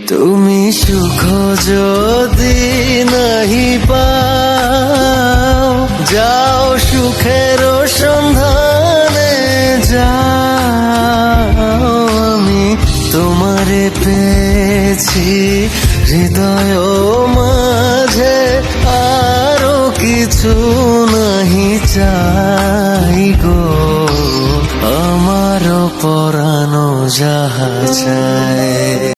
তুমি সুখ যদি নাহি পাও, যাও সুখের সন্ধানে যাও। আমি তোমারে পেয়েছি হৃদয় মাঝে, আরো কিছু নাহি চাই গো। আমার পরানো যাহা চায়।